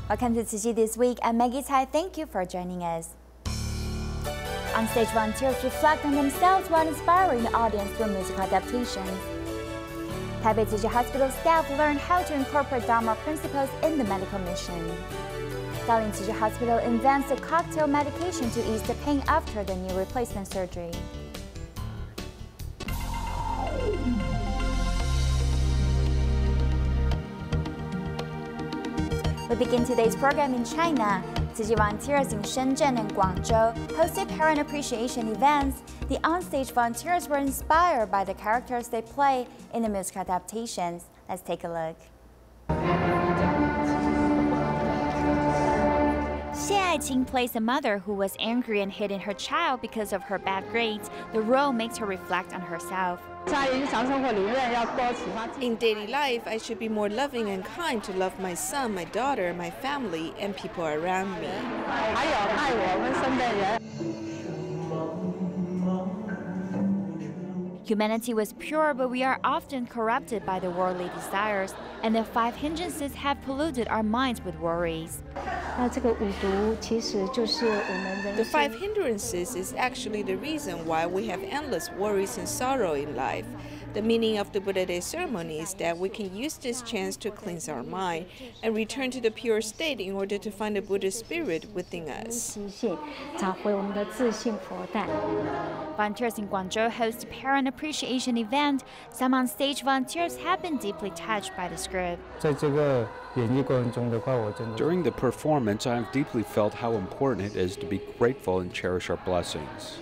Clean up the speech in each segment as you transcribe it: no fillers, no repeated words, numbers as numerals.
Welcome to Tzu Chi This Week. I'm Maggie Tsai. Thank you for joining us. On stage, volunteers reflect on themselves while inspiring the audience through musical adaptations. Taipei Tzu Chi Hospital staff learn how to incorporate Dharma principles in the medical mission. Dalin Tzu Chi Hospital invents a cocktail medication to ease the pain after the knee replacement surgery. We begin today's program in China. Tzu Chi volunteers in Shenzhen and Guangzhou hosted parent appreciation events. The onstage volunteers were inspired by the characters they play in the musical adaptations. Let's take a look. Xie Aiqing plays a mother who was angry and hating her child because of her bad grades. The role makes her reflect on herself. In daily life, I should be more loving and kind to love my son, my daughter, my family, and people around me. Humanity was pure, but we are often corrupted by the worldly desires, and the 5 hindrances have polluted our minds with worries. The 5 hindrances is actually the reason why we have endless worries and sorrow in life. The meaning of the Buddha Day ceremony is that we can use this chance to cleanse our mind and return to the pure state in order to find the Buddha spirit within us. Volunteers in Guangzhou host a parent appreciation event. Some on-stage volunteers have been deeply touched by the script. During the performance, I have deeply felt how important it is to be grateful and cherish our blessings.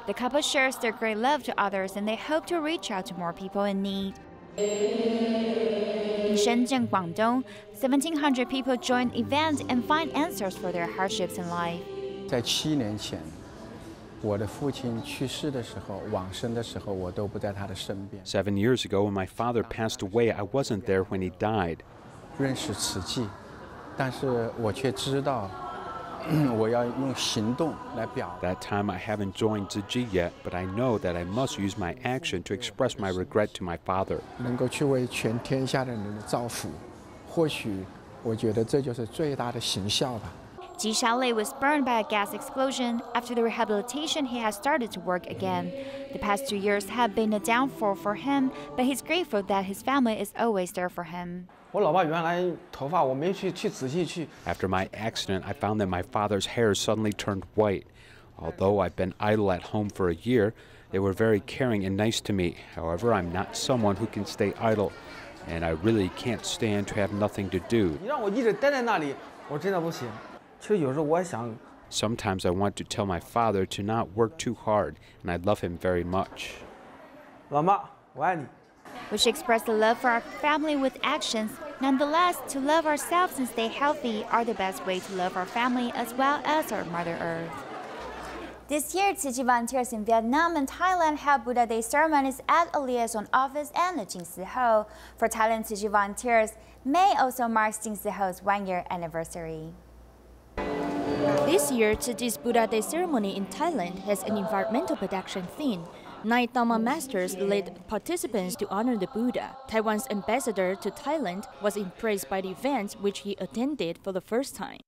The couple shares their great love to others, and they hope to reach out to more people in need. In Shenzhen, Guangdong, 1,700 people joined the event and find answers for their hardships in life. 在7年前，我的父亲去世的时候，往生的时候，我都不在他的身边。 7 years ago, when my father passed away, I wasn't there when he died. 认识慈济，但是我却知道。 That time I haven't joined Tzu Chi yet, but I know that I must use my action to express my regret to my father. 能够去为全天下的人造福，或许我觉得这就是最大的行孝吧。 Ji Xiaolei was burned by a gas explosion. After the rehabilitation, he has started to work again. The past 2 years have been a downfall for him, but he's grateful that his family is always there for him. After my accident, I found that my father's hair suddenly turned white. Although I've been idle at home for a year, they were very caring and nice to me. However, I'm not someone who can stay idle, and I really can't stand to have nothing to do. Sometimes I want to tell my father to not work too hard, and I love him very much. We should express the love for our family with actions. Nonetheless, to love ourselves and stay healthy are the best way to love our family as well as our Mother Earth. This year, Tzu Chi volunteers in Vietnam and Thailand held Buddha Day ceremonies at a liaison office and the Jing Si Ho. For Thailand Tzu Chi volunteers, May also marks Jing Si Ho's 1-year anniversary. This year, Tzu Chi's Buddha Day ceremony in Thailand has an environmental protection theme. 9 Dharma masters led participants to honor the Buddha. Taiwan's ambassador to Thailand was impressed by the event which he attended for the first time.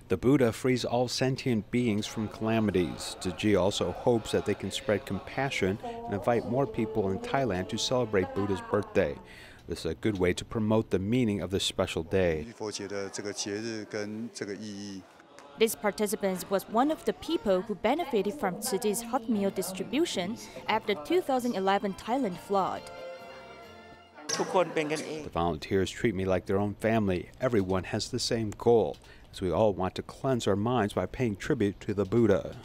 The Buddha frees all sentient beings from calamities. Tzu Chi also hopes that they can spread compassion and invite more people in Thailand to celebrate Buddha's birthday. This is a good way to promote the meaning of this special day. This participant was one of the people who benefited from Tzu Chi's hot meal distribution after the 2011 Thailand flood. The volunteers treat me like their own family. Everyone has the same goal, as we all want to cleanse our minds by paying tribute to the Buddha.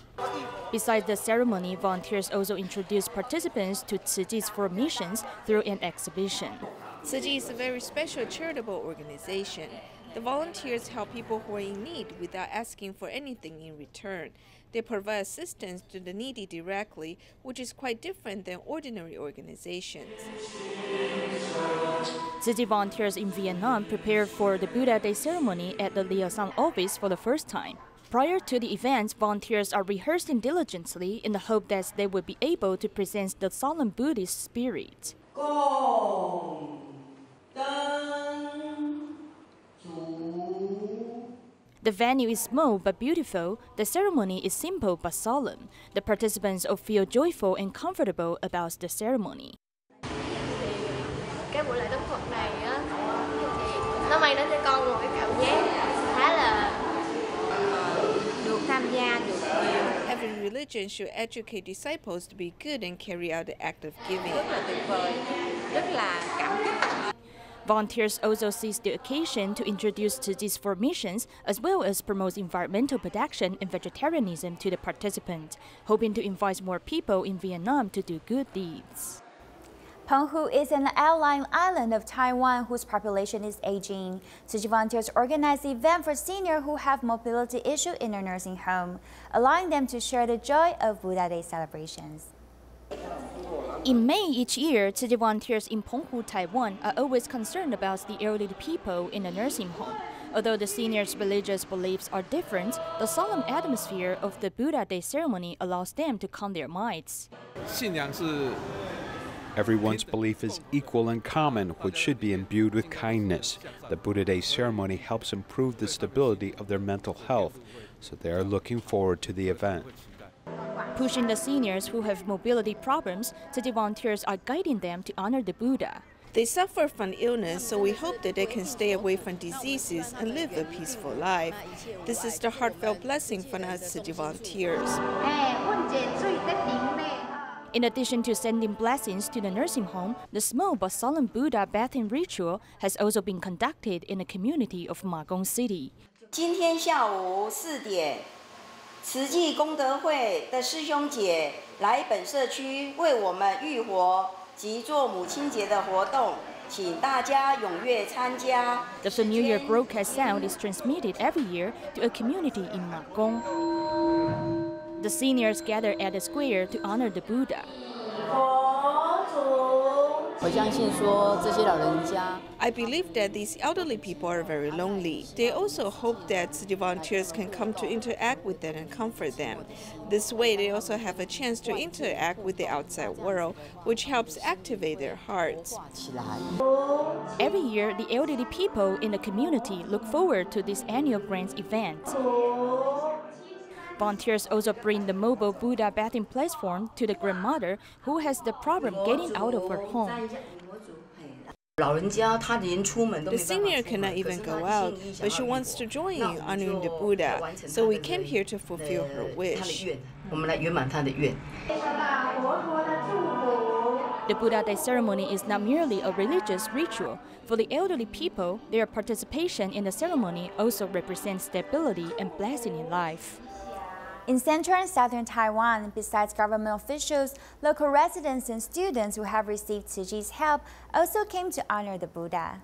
Besides the ceremony, volunteers also introduced participants to Tzu Chi's 4 missions through an exhibition. Tzu Chi is a very special charitable organization. The volunteers help people who are in need without asking for anything in return. They provide assistance to the needy directly, which is quite different than ordinary organizations. Tzu Chi volunteers in Vietnam prepared for the Buddha Day ceremony at the liaison office for the first time. Prior to the events, volunteers are rehearsing diligently in the hope that they will be able to present the solemn Buddhist spirit. 共 The venue is small but beautiful. The ceremony is simple but solemn. The participants all feel joyful and comfortable about the ceremony. Cái buổi lễ đấng Phật này á, thì nó mang đến cho con một cái cảm giác khá là được tham gia được nhiều. Every religion should educate disciples to be good and carry out the act of giving. Rất là tuyệt vời, rất là cảm kích. Volunteers also seize the occasion to introduce Tzu Chi's formations as well as promote environmental protection and vegetarianism to the participants, hoping to invite more people in Vietnam to do good deeds. Penghu is an outlying island of Taiwan whose population is aging. Tzu Chi volunteers organize the event for seniors who have mobility issues in a nursing home, allowing them to share the joy of Buddha Day celebrations. In May each year, Tzu Chi volunteers in Penghu, Taiwan are always concerned about the elderly people in a nursing home. Although the seniors' religious beliefs are different, the solemn atmosphere of the Buddha Day ceremony allows them to calm their minds. Everyone's belief is equal and common, which should be imbued with kindness. The Buddha Day ceremony helps improve the stability of their mental health, so they are looking forward to the event. Pushing the seniors who have mobility problems, Tzu Chi volunteers are guiding them to honor the Buddha. They suffer from illness, so we hope that they can stay away from diseases and live a peaceful life. This is the heartfelt blessing from us Tzu Chi volunteers. In addition to sending blessings to the nursing home, the small but solemn Buddha bathing ritual has also been conducted in the community of Magong City. 今天下午4点，慈济功德会的师兄姐来本社区为我们浴活及做母亲节的活动，请大家踊跃参加。The familiar broadcast sound is transmitted every year to a community in Magong. The seniors gather at the square to honor the Buddha. I believe that these elderly people are very lonely. They also hope that Tzu Chi volunteers can come to interact with them and comfort them. This way, they also have a chance to interact with the outside world, which helps activate their hearts. Every year, the elderly people in the community look forward to this annual grants event. Volunteers also bring the mobile Buddha bathing platform to the grandmother who has the problem getting out of her home. The senior cannot even go out, but she wants to join in honoring the Buddha, so we came here to fulfill her wish. The Buddha Day ceremony is not merely a religious ritual. For the elderly people, their participation in the ceremony also represents stability and blessing in life. In central and southern Taiwan, besides government officials, local residents and students who have received Tzu Chi's help also came to honor the Buddha.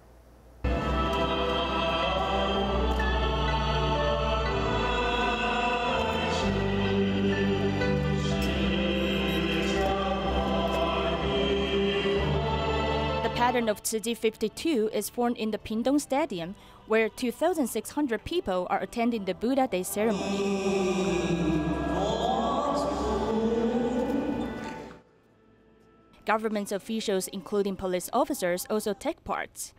The pattern of Tzu Chi 52 is formed in the Pingdong Stadium, where 2,600 people are attending the Buddha Day ceremony. Government officials, including police officers, also take part.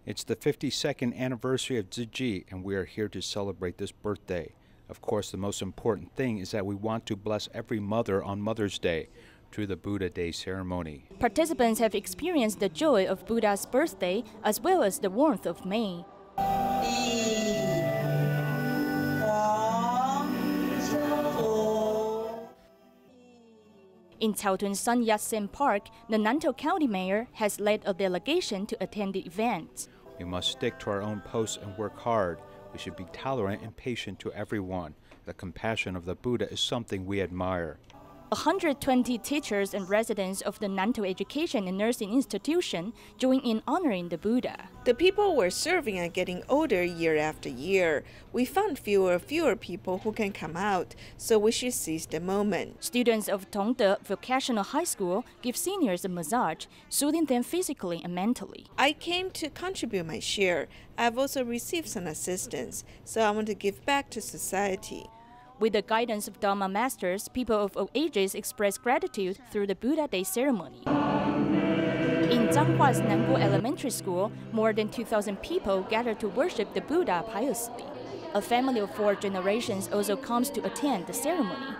It's the 52nd anniversary of Tzu Chi, and we are here to celebrate this birthday. Of course, the most important thing is that we want to bless every mother on Mother's Day through the Buddha Day ceremony. Participants have experienced the joy of Buddha's birthday as well as the warmth of May. In Taotun's Sun Yat-sen Park, the Nantou County Mayor has led a delegation to attend the event. We must stick to our own posts and work hard. We should be tolerant and patient to everyone. The compassion of the Buddha is something we admire. 120 teachers and residents of the Nantou Education and Nursing Institution join in honoring the Buddha. The people we're serving are getting older year after year. We found fewer people who can come out, so we should seize the moment. Students of Tongde Vocational High School give seniors a massage, soothing them physically and mentally. I came to contribute my share. I've also received some assistance, so I want to give back to society. With the guidance of Dharma masters, people of all ages express gratitude through the Buddha Day ceremony. In Zhanghua's Nanguo Elementary School, more than 2,000 people gathered to worship the Buddha piously. A family of 4 generations also comes to attend the ceremony.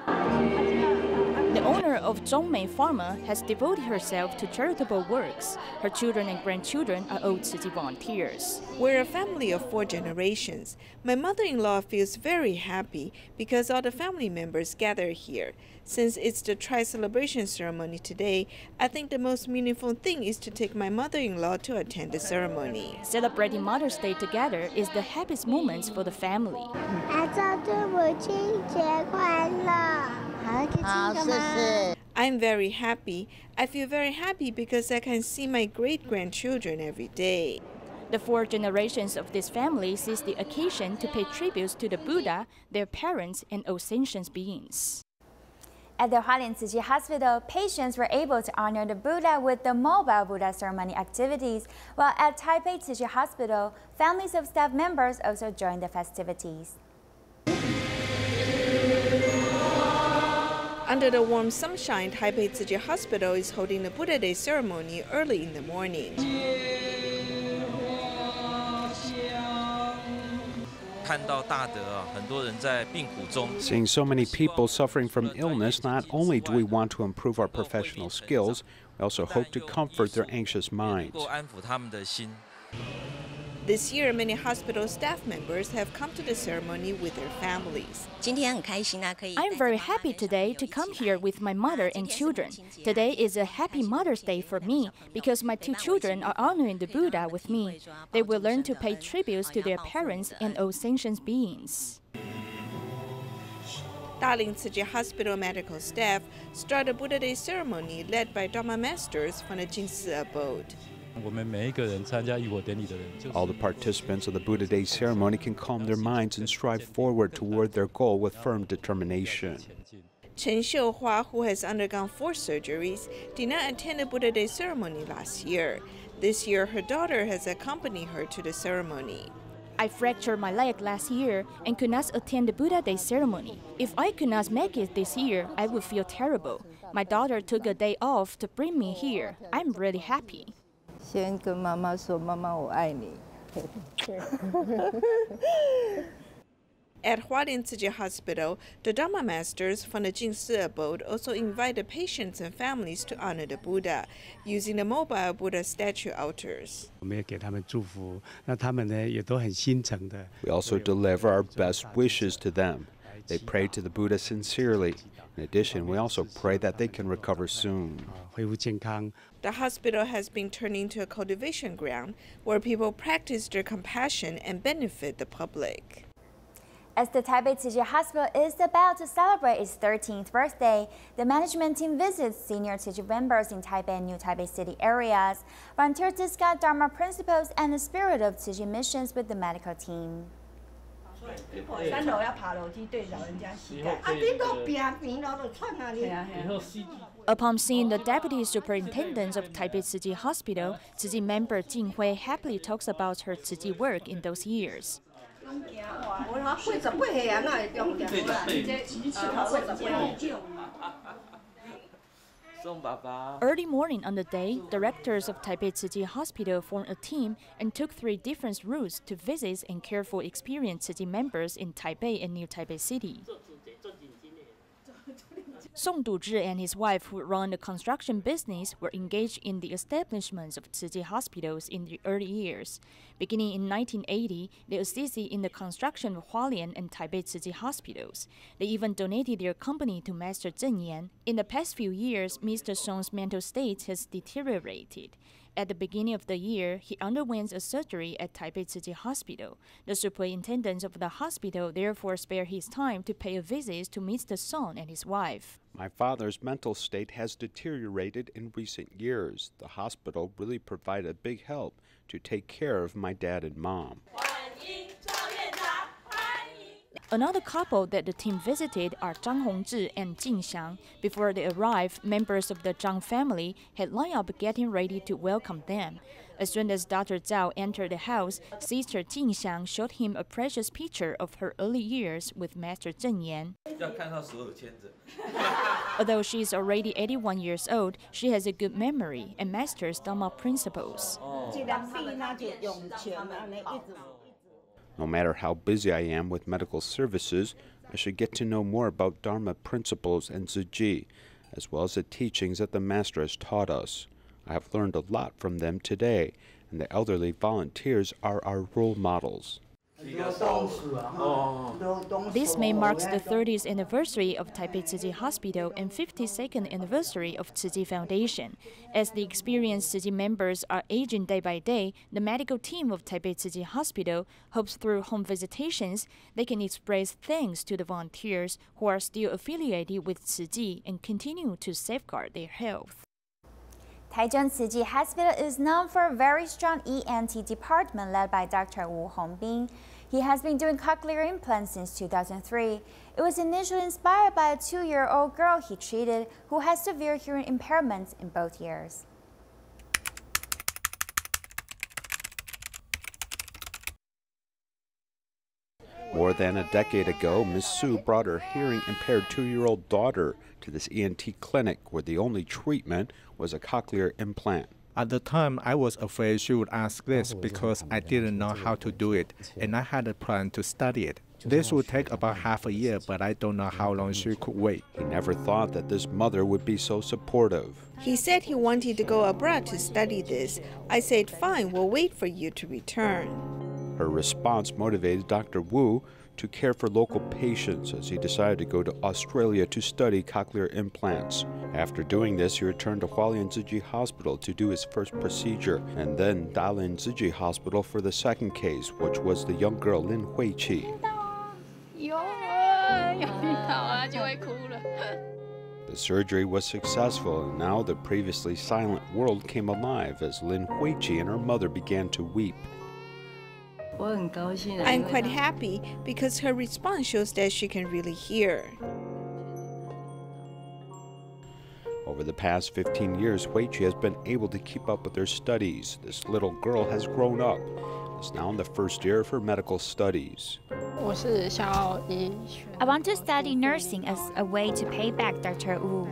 The owner of Zhongmei Pharma has devoted herself to charitable works. Her children and grandchildren are old Tzu Chi volunteers. We're a family of 4 generations. My mother-in-law feels very happy because all the family members gather here. Since it's the tri-celebration ceremony today, I think the most meaningful thing is to take my mother-in-law to attend the ceremony. Celebrating Mother's Day together is the happiest moments for the family. I'm very happy. I feel very happy because I can see my great-grandchildren every day. The 4 generations of this family seize the occasion to pay tributes to the Buddha, their parents, and all sentient beings. At the Dalin Tzu Chi Hospital, patients were able to honor the Buddha with the mobile Buddha ceremony activities, while at Taipei Tzu Chi Hospital, families of staff members also joined the festivities. Under the warm sunshine, Taipei Tzu Chi Hospital is holding the Buddha Day ceremony early in the morning. Seeing so many people suffering from illness, not only do we want to improve our professional skills, we also hope to comfort their anxious minds. This year, many hospital staff members have come to the ceremony with their families. I'm very happy today to come here with my mother and children. Today is a happy Mother's Day for me because my 2 children are honoring the Buddha with me. They will learn to pay tributes to their parents and all sentient beings. Dalin Tzu Chi Hospital medical staff started Buddha Day ceremony led by Dharma masters from the Jingsi abode. All the participants of the Buddha Day ceremony can calm their minds and strive forward toward their goal with firm determination. Chen Xiuhua, who has undergone 4 surgeries, did not attend the Buddha Day ceremony last year. This year, her daughter has accompanied her to the ceremony. I fractured my leg last year and could not attend the Buddha Day ceremony. If I could not make it this year, I would feel terrible. My daughter took a day off to bring me here. I'm really happy. At Dalin Tzu Chi Hospital, the Dharma masters from the Jingsi abode also invite the patients and families to honor the Buddha, using the mobile Buddha statue altars. We also deliver our best wishes to them. They pray to the Buddha sincerely. In addition, we also pray that they can recover soon. The hospital has been turned into a cultivation ground where people practice their compassion and benefit the public. As the Taipei Tzu Chi Hospital is about to celebrate its 13th birthday, the management team visits senior Tzu Chi members in Taipei and New Taipei City areas. Volunteers discuss Dharma principles and the spirit of Tzu Chi missions with the medical team. Upon seeing the deputy superintendent of Taipei Tzu Chi Hospital, Tzu Chi member Jing Hui happily talks about her Tzu Chi work in those years. Early morning on the day, directors of Taipei Tzu Chi Hospital formed a team and took 3 different routes to visit and care for experienced Tzu Chi members in Taipei and New Taipei City. Song Du-zhi and his wife, who run the construction business, were engaged in the establishment of Tzu Chi hospitals in the early years. Beginning in 1980, they assisted in the construction of Hualien and Taipei Tzu Chi hospitals. They even donated their company to Master Zheng Yan. In the past few years, Mr. Song's mental state has deteriorated. At the beginning of the year, he underwent a surgery at Taipei Tzu Chi Hospital. The superintendent of the hospital therefore spared his time to pay a visit to Mr. Song and his wife. My father's mental state has deteriorated in recent years. The hospital really provided a big help to take care of my dad and mom. Another couple that the team visited are Zhang Hongzhi and Jing Xiang. Before they arrived, members of the Zhang family had lined up getting ready to welcome them. As soon as Dr. Zhao entered the house, Sister Jing Xiang showed him a precious picture of her early years with Master Zheng Yan. Although she is already 81 years old, she has a good memory and masters Dharma principles. No matter how busy I am with medical services, I should get to know more about Dharma principles and Tzu Chi, as well as the teachings that the Master has taught us. I have learned a lot from them today, and the elderly volunteers are our role models. This May marks the 30th anniversary of Taipei Tzu Chi Hospital and 52nd anniversary of Tzu Chi Foundation. As the experienced Tzu Chi members are aging day by day, the medical team of Taipei Tzu Chi Hospital hopes through home visitations they can express thanks to the volunteers who are still affiliated with Tzu Chi and continue to safeguard their health. Taichung Tzu Chi Hospital is known for a very strong ENT department led by Dr. Wu Hongbin. He has been doing cochlear implants since 2003. It was initially inspired by a 2-year-old girl he treated who has severe hearing impairments in both ears. More than a decade ago, Ms. Su brought her hearing-impaired 2-year-old daughter to this ENT clinic where the only treatment was a cochlear implant. At the time, I was afraid she would ask this because I didn't know how to do it, and I had a plan to study it. This would take about half a year, but I don't know how long she could wait. He never thought that this mother would be so supportive. He said he wanted to go abroad to study this. I said, fine, we'll wait for you to return. Her response motivated Dr. Wu to care for local patients as he decided to go to Australia to study cochlear implants. After doing this, he returned to Hualien Tzu Chi Hospital to do his first procedure, and then Dalin Tzu Chi Hospital for the second case, which was the young girl Lin Huiqi. The surgery was successful, and now the previously silent world came alive as Lin Huiqi and her mother began to weep. I'm quite happy because her response shows that she can really hear. Over the past 15 years, Huiqi has been able to keep up with her studies. This little girl has grown up and is now in the first year of her medical studies. I want to study nursing as a way to pay back Dr. Wu.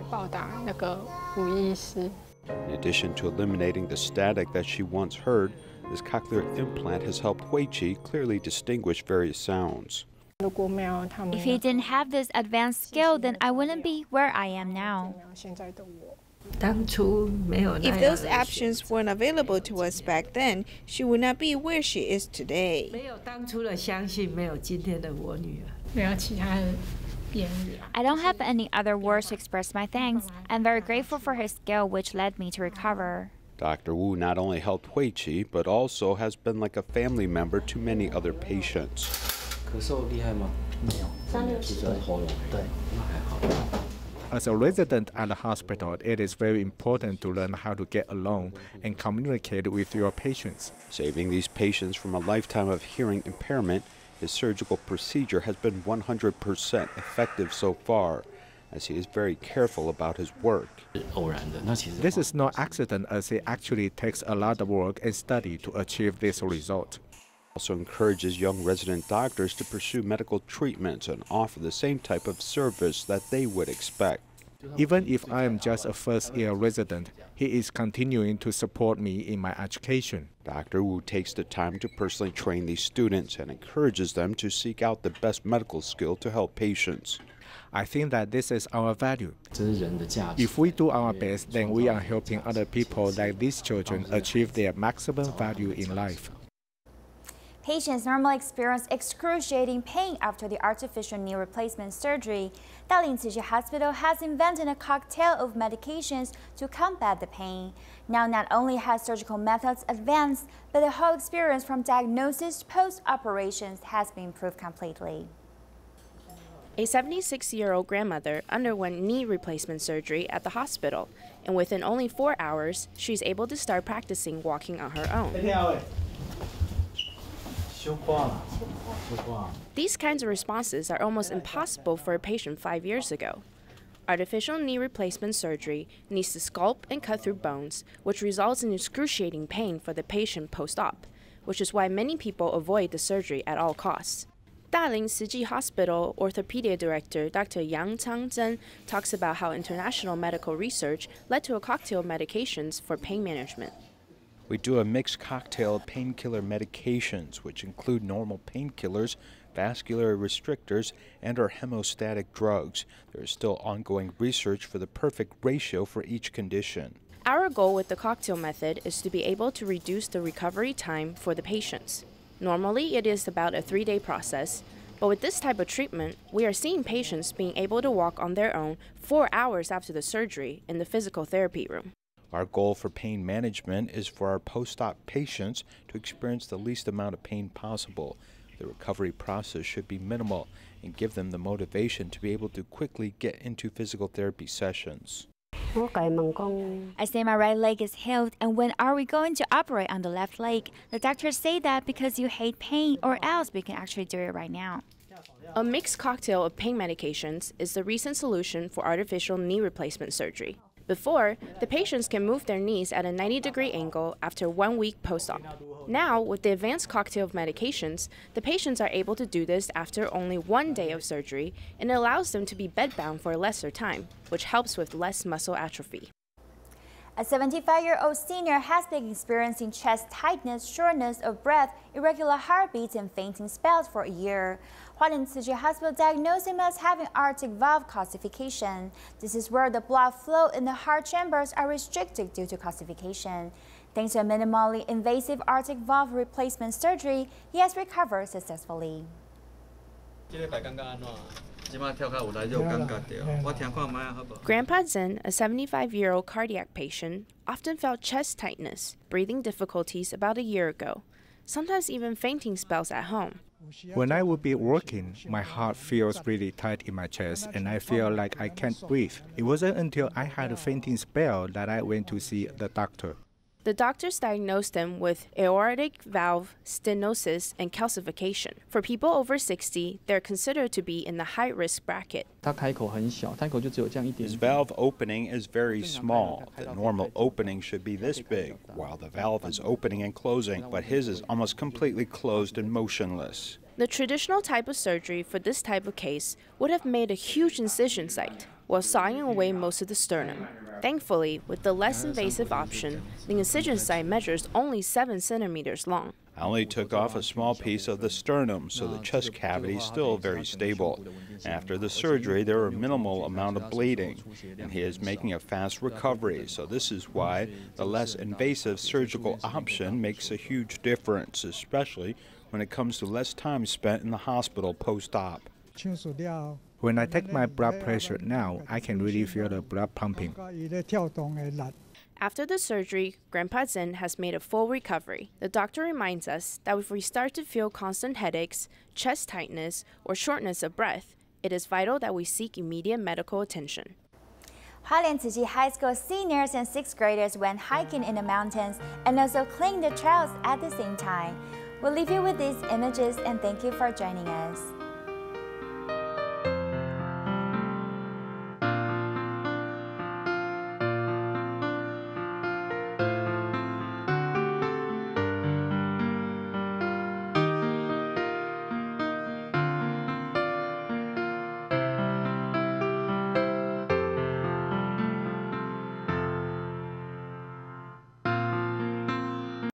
In addition to eliminating the static that she once heard, this cochlear implant has helped Huiqi clearly distinguish various sounds. If he didn't have this advanced skill, then I wouldn't be where I am now. If those options weren't available to us back then, she would not be where she is today. I don't have any other words to express my thanks. I'm very grateful for his skill, which led me to recover. Dr. Wu not only helped Huiqi, but also has been like a family member to many other patients. As a resident at the hospital, it is very important to learn how to get along and communicate with your patients. Saving these patients from a lifetime of hearing impairment, his surgical procedure has been 100% effective so far, as he is very careful about his work. This is no accident, as it actually takes a lot of work and study to achieve this result. Also encourages young resident doctors to pursue medical treatments and offer the same type of service that they would expect. Even if I am just a first-year resident, he is continuing to support me in my education. Dr. Wu takes the time to personally train these students and encourages them to seek out the best medical skill to help patients. I think that this is our value. If we do our best, then we are helping other people like these children achieve their maximum value in life. Patients normally experience excruciating pain after the artificial knee replacement surgery. Dalin Tzu Chi Hospital has invented a cocktail of medications to combat the pain. Now, not only has surgical methods advanced, but the whole experience from diagnosis to post-operations has been improved completely. A 76-year-old grandmother underwent knee replacement surgery at the hospital, and within only 4 hours, she's able to start practicing walking on her own. These kinds of responses are almost impossible for a patient 5 years ago. Artificial knee replacement surgery needs to sculpt and cut through bones, which results in excruciating pain for the patient post-op, which is why many people avoid the surgery at all costs. Dalin Tzu Chi Hospital Orthopedic Director Dr. Yang Changzhen talks about how international medical research led to a cocktail of medications for pain management. We do a mixed cocktail of painkiller medications, which include normal painkillers, vascular restrictors, and our hemostatic drugs. There is still ongoing research for the perfect ratio for each condition. Our goal with the cocktail method is to be able to reduce the recovery time for the patients. Normally, it is about a 3-day process, but with this type of treatment, we are seeing patients being able to walk on their own 4 hours after the surgery in the physical therapy room. Our goal for pain management is for our post-op patients to experience the least amount of pain possible. The recovery process should be minimal and give them the motivation to be able to quickly get into physical therapy sessions. I say my right leg is healed, and when are we going to operate on the left leg? The doctors say that because you hate pain, or else we can actually do it right now. A mixed cocktail of pain medications is the recent solution for artificial knee replacement surgery. Before, the patients can move their knees at a 90-degree angle after 1 week post-op. Now, with the advanced cocktail of medications, the patients are able to do this after only 1 day of surgery, and it allows them to be bedbound for a lesser time, which helps with less muscle atrophy. A 75-year-old senior has been experiencing chest tightness, shortness of breath, irregular heartbeats, and fainting spells for a year. Dalin Tzu Chi Hospital diagnosed him as having aortic valve calcification. This is where the blood flow in the heart chambers are restricted due to calcification. Thanks to a minimally invasive aortic valve replacement surgery, he has recovered successfully. Grandpa Zen, a 75-year-old cardiac patient, often felt chest tightness, breathing difficulties about a year ago, sometimes even fainting spells at home. When I would be working, my heart feels really tight in my chest and I feel like I can't breathe. It wasn't until I had a fainting spell that I went to see the doctor. The doctors diagnosed him with aortic valve stenosis and calcification. For people over 60, they're considered to be in the high-risk bracket. His valve opening is very small. The normal opening should be this big, while the valve is opening and closing, but his is almost completely closed and motionless. The traditional type of surgery for this type of case would have made a huge incision site, while sawing away most of the sternum. Thankfully, with the less invasive option, the incision site measures only 7 centimeters long. I only took off a small piece of the sternum, so the chest cavity is still very stable. After the surgery, there were minimal amount of bleeding, and he is making a fast recovery, so this is why the less invasive surgical option makes a huge difference, especially when it comes to less time spent in the hospital post-op. When I take my blood pressure now, I can really feel the blood pumping. After the surgery, Grandpa Zen has made a full recovery. The doctor reminds us that if we start to feel constant headaches, chest tightness, or shortness of breath, it is vital that we seek immediate medical attention. Dalin Tzu Chi High School seniors and 6th graders went hiking in the mountains and also cleaned the trails at the same time. We'll leave you with these images and thank you for joining us.